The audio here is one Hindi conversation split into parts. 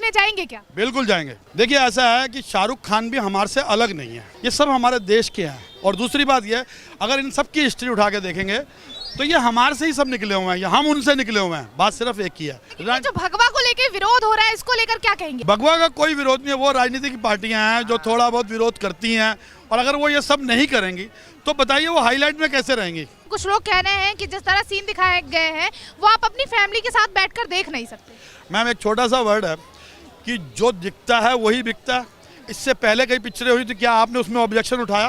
देखने जाएंगे क्या? बिल्कुल जाएंगे। देखिए ऐसा है कि शाहरुख खान भी हमारे से अलग नहीं है, ये सब हमारे देश के हैं। और दूसरी बात ये, अगर इन सब की हिस्ट्री उठा के देखेंगे तो ये हमारे से ही सब निकले हुए हैं, ये हम उनसे निकले हुए हैं। बात सिर्फ एक ही है। जो भगवा को लेके विरोध हो रहा है, इसको लेकर क्या कहेंगे? भगवा का कोई विरोध नहीं है, वो राजनीतिक पार्टियां हैं जो थोड़ा बहुत विरोध करती हैं, और अगर वो ये सब नहीं करेंगी तो बताइए वो हाईलाइट में कैसे रहेंगी। कुछ लोग कह रहे हैं कि जिस तरह सीन दिखाए गए हैं वो आप अपनी फैमिली के साथ बैठकर देख नहीं सकते। मैम एक छोटा सा वर्ड है कि जो दिखता है वही बिकता है। इससे पहले कई पिक्चरें हुई थी, क्या आपने उसमें ऑब्जेक्शन उठाया?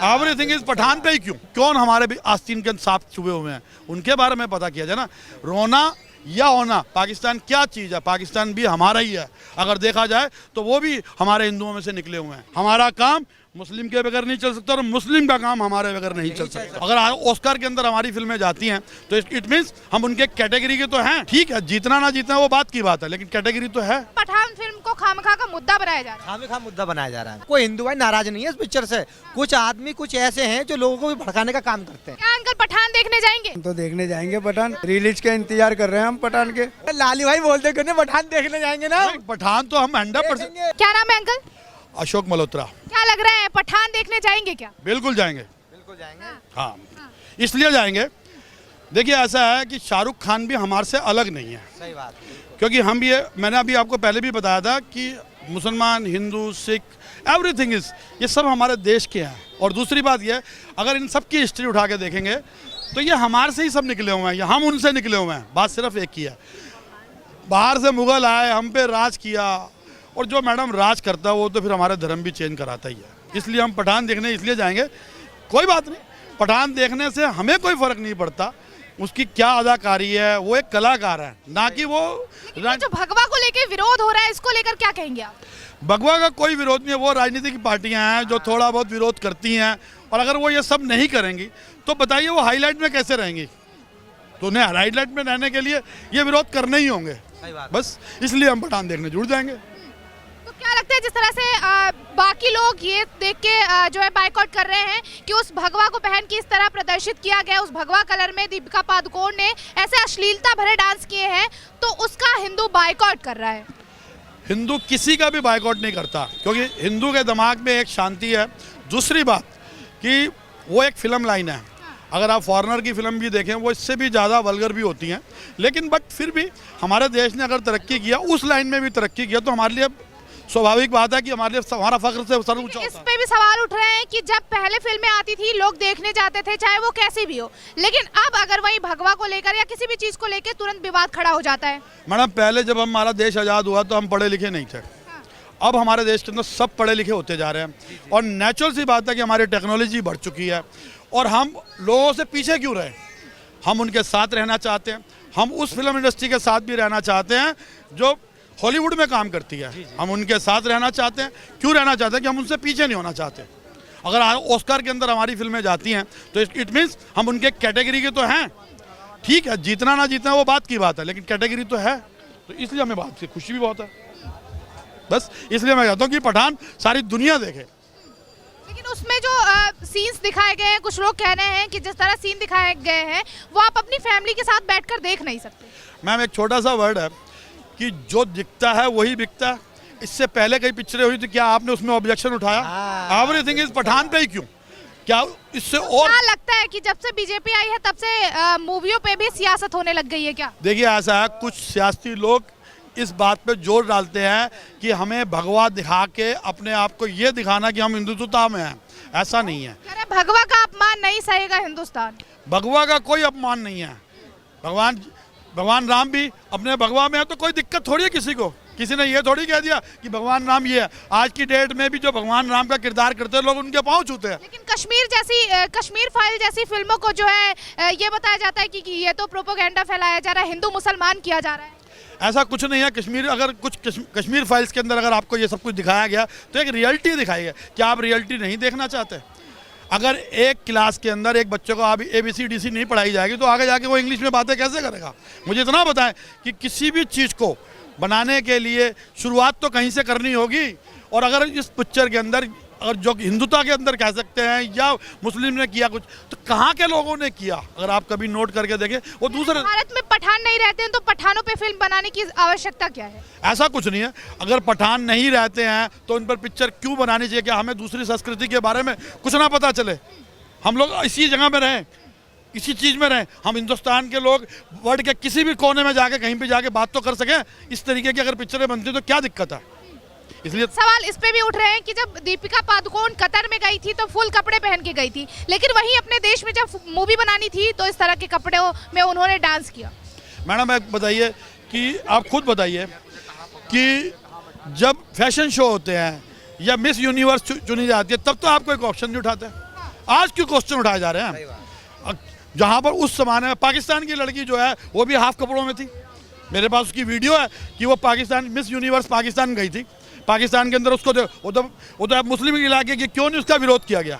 एवरीथिंग इज पठान पे ही क्यों? कौन हमारे भी आस्तीन के सांप छुपे हुए हैं, उनके बारे में पता किया जाए ना। रोना या होना, पाकिस्तान क्या चीज़ है? पाकिस्तान भी हमारा ही है। अगर देखा जाए तो वो भी हमारे हिंदुओं में से निकले हुए हैं। हमारा काम मुस्लिम के बगैर नहीं चल सकता और मुस्लिम का काम हमारे बगैर नहीं चल सकता। अगर ऑस्कर के अंदर हमारी फिल्में जाती हैं तो इट मींस हम उनके कैटेगरी के तो हैं। ठीक है, जीतना ना जीतना वो बात की बात है, लेकिन कैटेगरी तो है। पठान फिल्म को खामखा का मुद्दा बनाया जा रहा है। खामखा मुद्दा बनाया जा रहा है। कोई हिंदू भाई नाराज नहीं है इस पिक्चर से। कुछ आदमी कुछ ऐसे हैं जो लोगों को भी भड़काने का काम करते हैं। क्या अंकल पठान देखने जाएंगे? तो देखने जाएंगे पठान, रिलीज का इंतजार कर रहे हैं हम पठान के। लाली भाई बोलते क्यों नहीं पठान देखने जाएंगे ना? पठान तो हम 100%। क्या नाम है अंकल? अशोक मल्होत्रा। क्या लग रहा है, पठान देखने जाएंगे क्या? बिल्कुल जाएंगे। बिल्कुल जाएंगे। हाँ, इसलिए जाएंगे। देखिए ऐसा है कि शाहरुख खान भी हमारे से अलग नहीं है। सही बात। क्योंकि हम ये, मैंने अभी आपको पहले भी बताया था कि मुसलमान, हिंदू, सिख, एवरीथिंग इज, ये सब हमारे देश के हैं। और दूसरी बात ये, अगर इन सब की हिस्ट्री उठा के देखेंगे तो ये हमारे से ही सब निकले हुए हैं, ये हम उनसे निकले हुए हैं। बात सिर्फ एक ही है। बाहर से मुगल आए, हम पे राज किया, और जो मैडम राज करता है वो तो फिर हमारे धर्म भी चेंज कराता ही है। इसलिए हम पठान देखने इसलिए जाएंगे। कोई बात नहीं, पठान देखने से हमें कोई फर्क नहीं पड़ता उसकी क्या अदाकारी है, वो एक कलाकार है, ना कि वो। जो भगवा को लेके विरोध हो रहा है, इसको लेकर क्या कहेंगे आप? भगवा का कोई विरोध नहीं है, वो राजनीतिक पार्टियां हैं जो थोड़ा बहुत विरोध करती हैं, और अगर वो ये सब नहीं करेंगी तो बताइए वो हाईलाइट में कैसे रहेंगी? तो उन्हें हाईलाइट में रहने के लिए ये विरोध करने ही होंगे। बस इसलिए हम पठान देखने जुड़ जाएंगे। तो क्या लगता है, जिस तरह से बाकी लोग ये देख के जो है बायकॉट कर रहे हैं कि उस भगवा को पहन के इस तरह प्रदर्शित किया गया, उस भगवा कलर में दीपिका पादुकोण ने ऐसे अश्लीलता भरे डांस किए हैं, तो उसका हिंदू बायकॉट कर रहा है? हिंदू किसी का भी बायकॉट नहीं करता, क्योंकि हिंदू के दिमाग में एक शांति है। दूसरी बात कि वो एक फिल्म लाइन है। अगर आप फॉरेनर की फिल्म भी देखें वो इससे भी ज़्यादा वल्गर भी होती हैं, लेकिन बट फिर भी हमारे देश ने अगर तरक्की किया, उस लाइन में भी तरक्की किया, तो हमारे लिए स्वाभाविक बात है कि हमारे लिए हमारा फख्र से सर ऊंचा होता है। इस पे भी सवाल उठ रहे हैं कि जब पहले फिल्में आती थी लोग देखने जाते थे, चाहे वो कैसी भी हो, लेकिन अब अगर वही भगवा को लेकर या किसी भी चीज को लेकर तुरंत विवाद खड़ा हो जाता है। मैडम पहले जब हमारा देश आज़ाद हुआ तो हम पढ़े लिखे नहीं थे। अब हमारे देश के अंदर सब पढ़े लिखे होते जा रहे हैं, और नेचुरल सी बात है कि हमारी टेक्नोलॉजी बढ़ चुकी है, और हम लोगों से पीछे क्यों रहे? हम उनके साथ रहना चाहते हैं। हम उस फिल्म इंडस्ट्री के साथ भी रहना चाहते हैं जो हॉलीवुड में काम करती है। हम उनके साथ रहना चाहते हैं। क्यों रहना चाहते हैं? कि हम उनसे पीछे नहीं होना चाहते। अगर ऑस्कर के अंदर हमारी फिल्में जाती हैं तो इट मीन्स हम उनके कैटेगरी के तो हैं। ठीक है, जीतना ना जीतना वो बात की बात है, लेकिन कैटेगरी तो है। तो इसलिए हमें बात से खुशी भी बहुत है। बस इसलिए मैं कहता हूँ कि पठान सारी दुनिया देखे। लेकिन उसमें जो सीन्स दिखाए गए हैं, कुछ लोग कह रहे हैं कि जिस तरह सीन दिखाए गए हैं वो आप अपनी फैमिली के साथ बैठकर देख नहीं सकते। मैम एक छोटा सा वर्ड है कि जो दिखता है वही बिकता है। इससे पहले कई पिक्चरें हुई थी, क्या आपने उसमें ऑब्जेक्शन उठाया? एवरीथिंग इज पठान पे ही क्यों? क्या इससे और क्या लगता है कि जब से बीजेपी आई है तब से मूवियों पे भी सियासत होने लग गई है क्या? देखिए ऐसा है, कुछ सियासी लोग इस बात पे जोर डालते हैं कि हमें भगवा दिखा के अपने आप को ये दिखाना कि हम हिंदुत्वता में हैं। ऐसा नहीं है। अरे भगवा का अपमान नहीं सहेगा हिंदुस्तान। भगवा का कोई अपमान नहीं है। भगवान राम भी अपने भगवा में है, तो कोई दिक्कत थोड़ी है किसी को। किसी ने ये थोड़ी कह दिया कि भगवान राम ये है। आज की डेट में भी जो भगवान राम का किरदार करते हैं लोग उनके पाँव छूते हैं। लेकिन कश्मीर फाइल जैसी फिल्मों को जो है ये बताया जाता है कि ये तो प्रोपोगेंडा फैलाया जा रहा है, हिंदू मुसलमान किया जा रहा है। ऐसा कुछ नहीं है। कश्मीर फाइल्स के अंदर अगर आपको ये सब कुछ दिखाया गया तो एक रियलिटी दिखाई है। क्या आप रियलिटी नहीं देखना चाहते? अगर एक क्लास के अंदर एक बच्चे को आप ABCDC नहीं पढ़ाई जाएगी तो आगे जाके वो इंग्लिश में बातें कैसे करेगा? मुझे इतना बताएं कि किसी भी चीज़ को बनाने के लिए शुरुआत तो कहीं से करनी होगी। और अगर इस पिक्चर के अंदर अगर जो हिंदुत्व के अंदर कह सकते हैं या मुस्लिम ने किया कुछ, तो कहाँ के लोगों ने किया? अगर आप कभी नोट करके देखें, वो दूसरे, भारत में पठान नहीं रहते हैं तो पठानों पे फिल्म बनाने की आवश्यकता क्या है? ऐसा कुछ नहीं है। अगर पठान नहीं रहते हैं तो उन पर पिक्चर क्यों बनानी चाहिए? क्या हमें दूसरी संस्कृति के बारे में कुछ ना पता चले? हम लोग इसी जगह में रहें, इसी चीज़ में रहें। हम हिंदुस्तान के लोग वर्ल्ड के किसी भी कोने में जाके कहीं पे जाके बात तो कर सकें। इस तरीके की अगर पिक्चरें बनती तो क्या दिक्कत है? इसलिए सवाल इस पे भी उठ रहे हैं कि जब दीपिका पादुकोण कतर में गई थी तो फुल कपड़े पहन के गई थी, लेकिन वहीं अपने देश में जब मूवी बनानी थी तो इस तरह के कपड़ों में उन्होंने डांस किया। मैडम एक बताइए कि आप खुद बताइए कि जब फैशन शो होते हैं या मिस यूनिवर्स चुनी जाती है, तब तो आप कोई क्वेश्चन नहीं उठाते। आज क्यों क्वेश्चन उठाए जा रहे हैं? जहाँ पर उस जमाने में पाकिस्तान की लड़की जो है वो भी हाफ कपड़ों में थी। मेरे पास उसकी वीडियो है कि वो पाकिस्तान मिस यूनिवर्स पाकिस्तान गई थी। पाकिस्तान के अंदर उसको वो तो मुस्लिम इलाके की क्यों नहीं उसका विरोध किया गया?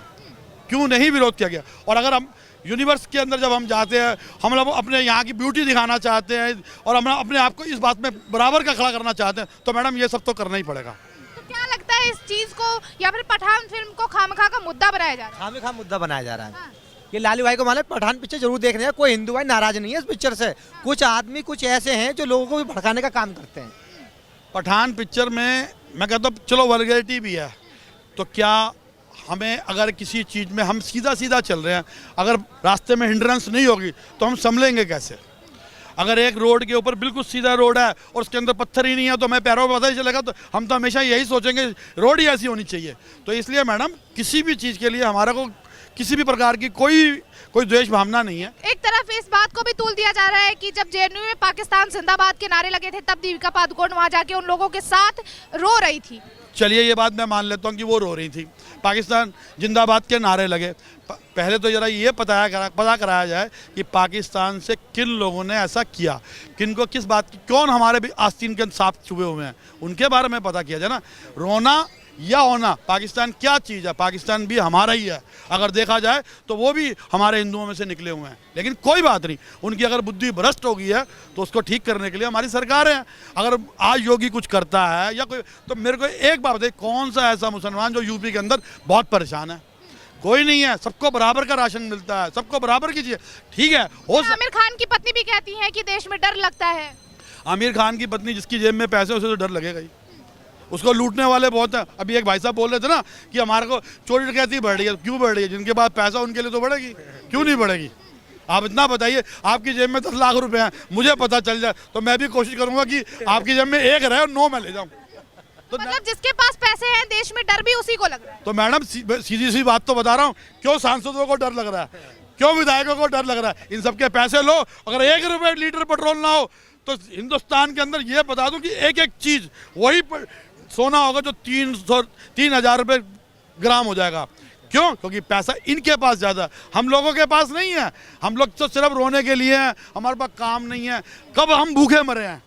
क्यों नहीं विरोध किया गया? और अगर हम यूनिवर्स के अंदर जब हम जाते हैं, हम लोग अपने यहाँ की ब्यूटी दिखाना चाहते हैं और हम अपने आप को इस बात में बराबर का खड़ा करना चाहते हैं, तो मैडम ये सब तो करना ही पड़ेगा। तो क्या लगता है इस चीज को या फिर पठान फिल्म को खामखा का मुद्दा बनाया जा रहा है? खामखा मुद्दा बनाया जा रहा है। ये लालू भाई को मालूम है, पठान पिक्चर जरूर देख रहे हैं। कोई हिंदू भाई नाराज नहीं है इस पिक्चर से। कुछ आदमी कुछ ऐसे हैं जो लोगों को भी भड़काने का काम करते हैं। पठान पिक्चर में मैं कहता हूँ चलो वल्गैरिटी भी है, तो क्या हमें अगर किसी चीज़ में हम सीधा सीधा चल रहे हैं, अगर रास्ते में हिंड्रेंस नहीं होगी तो हम संभलेंगे कैसे? अगर एक रोड के ऊपर बिल्कुल सीधा रोड है और उसके अंदर पत्थर ही नहीं है तो हमें पैरों में पता ही चलेगा, तो हम तो हमेशा यही सोचेंगे रोड ही ऐसी होनी चाहिए। तो इसलिए मैडम किसी भी चीज़ के लिए हमारा को किसी भी प्रकार की कोई द्वेष भावना नहीं है। एक तरफ इस बात को भी तूल दिया जा रहा है कि जब जेएनयू में पाकिस्तान जिंदाबाद के नारे लगे थे तब दीपिका पादुकोण वहां जाके उन लोगों के साथ रो रही थी। चलिए ये बात मैं मान लेता हूँ कि वो रो रही थी, पाकिस्तान जिंदाबाद के नारे लगे। पहले तो जरा ये पता कराया जाए कि पाकिस्तान से किन लोगों ने ऐसा किया, किन को किस बात की, कौन हमारे भी आस्तीन के सांप छुपे हुए हैं, उनके बारे में पता किया जाए ना। रोना या होना, पाकिस्तान क्या चीज़ है? पाकिस्तान भी हमारा ही है। अगर देखा जाए तो वो भी हमारे हिंदुओं में से निकले हुए हैं, लेकिन कोई बात नहीं, उनकी अगर बुद्धि भ्रष्ट हो गई है तो उसको ठीक करने के लिए हमारी सरकार है। अगर आज योगी कुछ करता है या कोई, तो मेरे को एक बात बताइए, कौन सा ऐसा मुसलमान जो यूपी के अंदर बहुत परेशान है? कोई नहीं है। सबको बराबर का राशन मिलता है, सबको बराबर की चीज़, ठीक है। आमिर खान की पत्नी भी कहती है कि देश में डर लगता है। आमिर खान की पत्नी जिसकी जेब में पैसे, उसे तो डर लगेगा ही। उसको लूटने वाले बहुत हैं। अभी एक भाई साहब बोल रहे थे ना कि हमारे को चोरी डकैती बढ़ रही है। क्यों बढ़ रही है? जिनके पास पैसा उनके लिए तो बढ़ेगी, क्यों नहीं बढ़ेगी? आप इतना बताइए, आपकी जेब में 10 लाख रुपए हैं, मुझे पता चल जाए तो मैं भी कोशिश करूंगा कि आपकी जेब में 1 रहे और 9 मैं ले जाऊं। तो मतलब जिसके पास पैसे हैं देश में डर भी उसी को लग रहा है। तो मैडम सीधी सी बात तो बता रहा हूँ, क्यों सांसदों को डर लग रहा है, क्यों विधायकों को डर लग रहा है? इन सबके पैसे लो, अगर 1 रुपये लीटर पेट्रोल ना हो तो हिंदुस्तान के अंदर ये बता दूं कि एक एक चीज़ वही सोना होगा जो 3,000 रुपये ग्राम हो जाएगा। क्यों? क्योंकि पैसा इनके पास ज़्यादा, हम लोगों के पास नहीं है। हम लोग तो सिर्फ रोने के लिए हैं, हमारे पास काम नहीं है। कब हम भूखे मरे हैं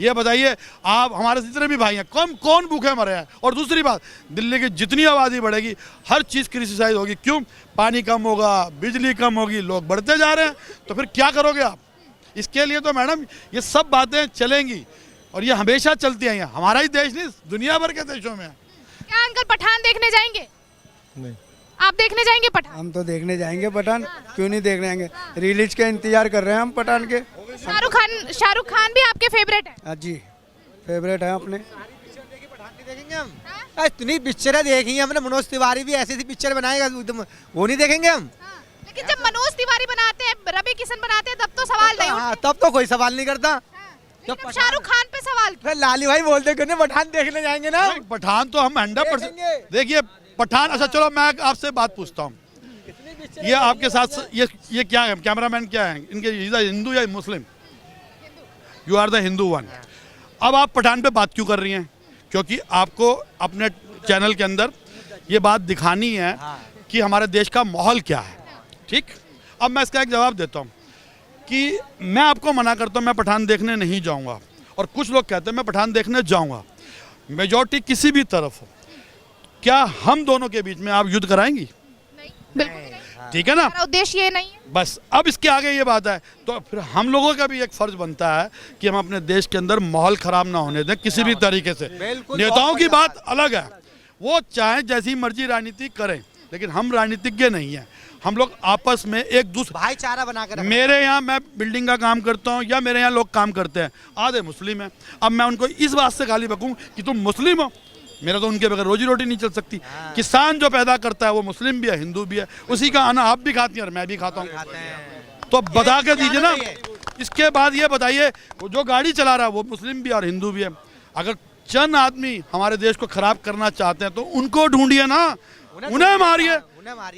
ये बताइए आप? हमारे जितने भी भाई हैं कौन भूखे मरे हैं? और दूसरी बात, दिल्ली की जितनी आबादी बढ़ेगी हर चीज़ क्रिटिसाइज होगी। क्यों? पानी कम होगा, बिजली कम होगी, लोग बढ़ते जा रहे हैं, तो फिर क्या करोगे आप? इसके लिए तो मैडम ये सब बातें चलेंगी और ये हमेशा चलती आई हैं। हमारा ही देश नहीं, दुनिया भर के देशों में। क्या अंकल पठान देखने जाएंगे? नहीं, आप देखने जाएंगे पठान? हम तो देखने जाएंगे पठान, क्यों नहीं देखने जाएंगे? रिलीज का इंतजार कर रहे हैं हम पठान के। शाहरुख खान भी आपके फेवरेट है? हाँ जी, फेवरेट है अपने। देखेंगे हम? इतनी पिक्चरें देखी हैं हमने, मनोज तिवारी भी ऐसी पिक्चर बनाएगा, वो नहीं देखेंगे हम? लेकिन जब मनोज तिवारी बनाते हैं, रवि किशन बनाते हैं, तब तो सवाल नहीं उठता। तब तो कोई सवाल नहीं करता। शाहरुख खान पे सवाल। लाली भाई बोलते क्यों नहीं पठान देखने जाएंगे ना? पठान तो हम 100% देखिए पठान। अच्छा चलो मैं आपसे बात पूछता हूँ, ये आपके साथ ये क्या है? कैमरामैन क्या है इनके? हिंदू या Muslim? You are the Hindu one. अब आप पठान पे बात क्यों कर रही हैं? क्योंकि आपको अपने चैनल के अंदर ये बात दिखानी है कि हमारे देश का माहौल क्या है, ठीक? अब मैं इसका एक जवाब देता हूँ कि मैं आपको मना करता हूँ, मैं पठान देखने नहीं जाऊँगा, और कुछ लोग कहते हैं मैं पठान देखने जाऊँगा। मेजॉरिटी किसी भी तरफ हो, क्या हम दोनों के बीच में आप युद्ध कराएंगी? नहीं, बिल्कुल नहीं। ठीक है ना? हमारा उद्देश्य ये नहीं है। बस अब इसके आगे ये बात है, तो फिर हम लोगों का भी एक फर्ज बनता है कि हम अपने देश के अंदर माहौल खराब ना होने दें किसी भी तरीके से। नेताओं की बात अलग है, वो चाहे जैसी मर्जी राजनीति करें, लेकिन हम राजनीतिज्ञ नहीं हैं। हम लोग आपस में एक दूसरे, भाईचारा बनाकर रखना। मेरे यहाँ मैं बिल्डिंग का काम करता हूँ या मेरे यहाँ लोग काम करते हैं, आधे मुस्लिम हैं। अब मैं उनको इस बात से गाली बकूँ कि तुम मुस्लिम हो, मेरा तो उनके बगैर रोजी रोटी नहीं चल सकती। किसान जो पैदा करता है वो मुस्लिम भी है, हिंदू भी है, उसी का अन्न आप भी खाती हैं और मैं भी खाता हूँ। तो बता के दीजिए ना। इसके बाद ये बताइए, जो गाड़ी चला रहा है वो मुस्लिम भी और हिंदू भी है। अगर चंद आदमी हमारे देश को खराब करना चाहते हैं तो उनको ढूंढिए ना, उन्हें मारिए,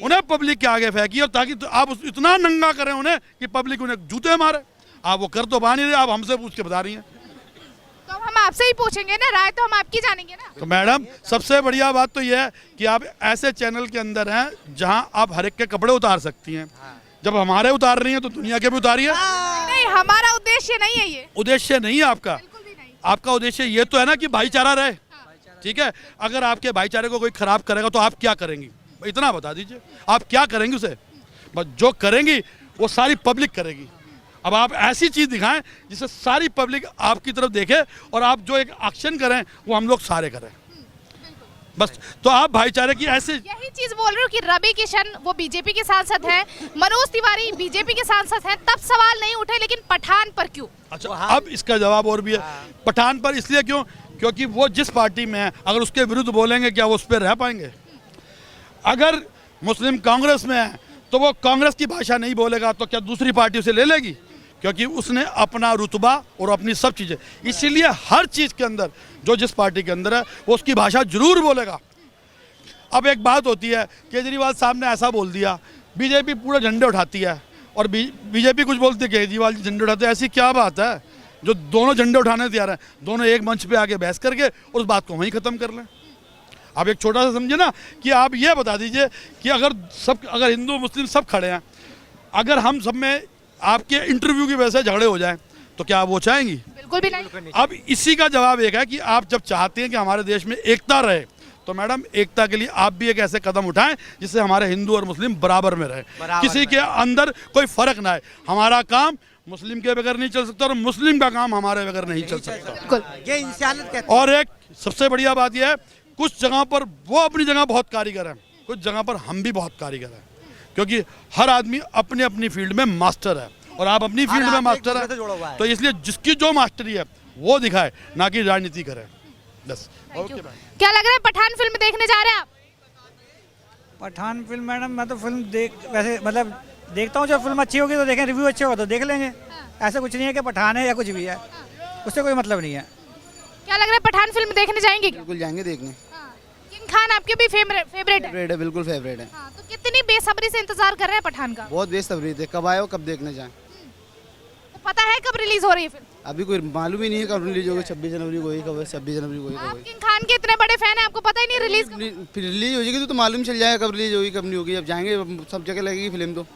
उन्हें पब्लिक के आगे फेंकिए, ताकि तो आप इतना नंगा करें उन्हें कि पब्लिक उन्हें जूते मारे। आप वो कर तो पा नहीं रहे, आप हमसे पूछ के बता रही हैं। तो हम आपसे ही पूछेंगे ना, राय तो हम आपकी जानेंगे ना। तो मैडम सबसे बढ़िया बात तो यह है कि आप ऐसे चैनल के अंदर हैं जहां आप हर एक के कपड़े उतार सकती हैं। जब हमारे उतार रही हैं तो दुनिया के भी उतारिए। नहीं, हमारा उद्देश्य नहीं है ये, उद्देश्य नहीं है आपका। बिल्कुल भी नहीं। आपका उद्देश्य ये तो है ना कि भाईचारा रहे, ठीक है। अगर आपके भाईचारे को कोई खराब करेगा तो आप क्या करेंगी, इतना बता दीजिए। आप क्या करेंगी उसे? बस जो करेंगी वो सारी पब्लिक करेगी। अब आप ऐसी चीज़ दिखाएं जिससे सारी पब्लिक आपकी तरफ देखे और आप जो एक एक्शन करें वो हम लोग सारे करें, बस। तो आप भाईचारे की ऐसे, यही चीज बोल रही हूँ कि रवि किशन वो बीजेपी के सांसद हैं, मनोज तिवारी बीजेपी के सांसद हैं, तब सवाल नहीं उठे, लेकिन पठान पर क्यों? अच्छा अब इसका जवाब और भी है। पठान पर इसलिए क्यों? क्योंकि वो जिस पार्टी में है, अगर उसके विरुद्ध बोलेंगे क्या वो उस पर रह पाएंगे? अगर मुस्लिम कांग्रेस में है तो वो कांग्रेस की भाषा नहीं बोलेगा तो क्या दूसरी पार्टी उसे ले लेगी? क्योंकि उसने अपना रुतबा और अपनी सब चीज़ें, इसीलिए हर चीज़ के अंदर जो जिस पार्टी के अंदर है वो उसकी भाषा जरूर बोलेगा। अब एक बात होती है, केजरीवाल साहब ने ऐसा बोल दिया, बीजेपी पूरे झंडे उठाती है और बीजेपी कुछ बोलती है, केजरीवाल जी झंडे उठाते हैं। ऐसी क्या बात है जो दोनों झंडे उठाने तैयार हैं, दोनों एक मंच पे आके बहस करके उस बात को वहीं ख़त्म कर लें। आप एक छोटा सा समझे ना कि आप ये बता दीजिए कि अगर हिंदू मुस्लिम सब खड़े हैं, अगर हम सब में आपके इंटरव्यू की वजह से झगड़े हो जाएं तो क्या आप वो चाहेंगी? बिल्कुल भी नहीं। अब इसी का जवाब एक है कि आप जब चाहते हैं कि हमारे देश में एकता रहे तो मैडम एकता के लिए आप भी एक ऐसे कदम उठाएं जिससे हमारे हिंदू और मुस्लिम बराबर में रहे, किसी के अंदर कोई फर्क ना है। हमारा काम मुस्लिम के बगैर नहीं चल सकता और मुस्लिम का काम हमारे बगैर नहीं चल सकता। ये इंसानियत कहते हैं। और एक सबसे बढ़िया बात यह है, कुछ जगह पर वो अपनी जगह बहुत कारीगर हैं, कुछ जगह पर हम भी बहुत कारीगर हैं, क्योंकि हर आदमी अपनी अपनी फील्ड में मास्टर है और आप अपनी फील्ड में मास्टर है। तो इसलिए जिसकी जो मास्टरी है वो दिखाए, ना कि राजनीति करे, बस। Okay ma'am. क्या लग रहा है, पठान फिल्म देखने जा रहे हैं आप? पठान फिल्म मैडम मैं तो फिल्म वैसे मतलब देखता हूँ, जब फिल्म अच्छी होगी तो देखें, रिव्यू अच्छे होगा तो देख लेंगे। ऐसा कुछ नहीं है कि पठान है या कुछ भी है, उससे कोई मतलब नहीं है। क्या लग रहा है, पठान फिल्म देखने जाएंगे क्या? बिल्कुल जाएंगे देखने। किंग खान आपके भी फेवरेट है? फेवरेट है, बिल्कुल फेवरेट है। तो कितनी बेसब्री से इंतजार कर रहे हैं पठान का? बहुत बेसब्री थे, कब आए हो, कब देखने जाएं। तो पता है कब रिलीज हो रही है फिल्म? अभी कोई मालूम ही नहीं है कब रिलीज होगी। 26 जनवरी को ही कब है, 26 जनवरी को ही कब आप है। किंग खान के इतने बड़े फैन हैं, आपको पता ही नहीं रिलीज? फिर रिलीज हो जाएगी तो मालूम चल जाएगा कब रिलीज होगी कब नहीं होगी। अब जाएंगे, सब जगह लगेगी फिल्म तो।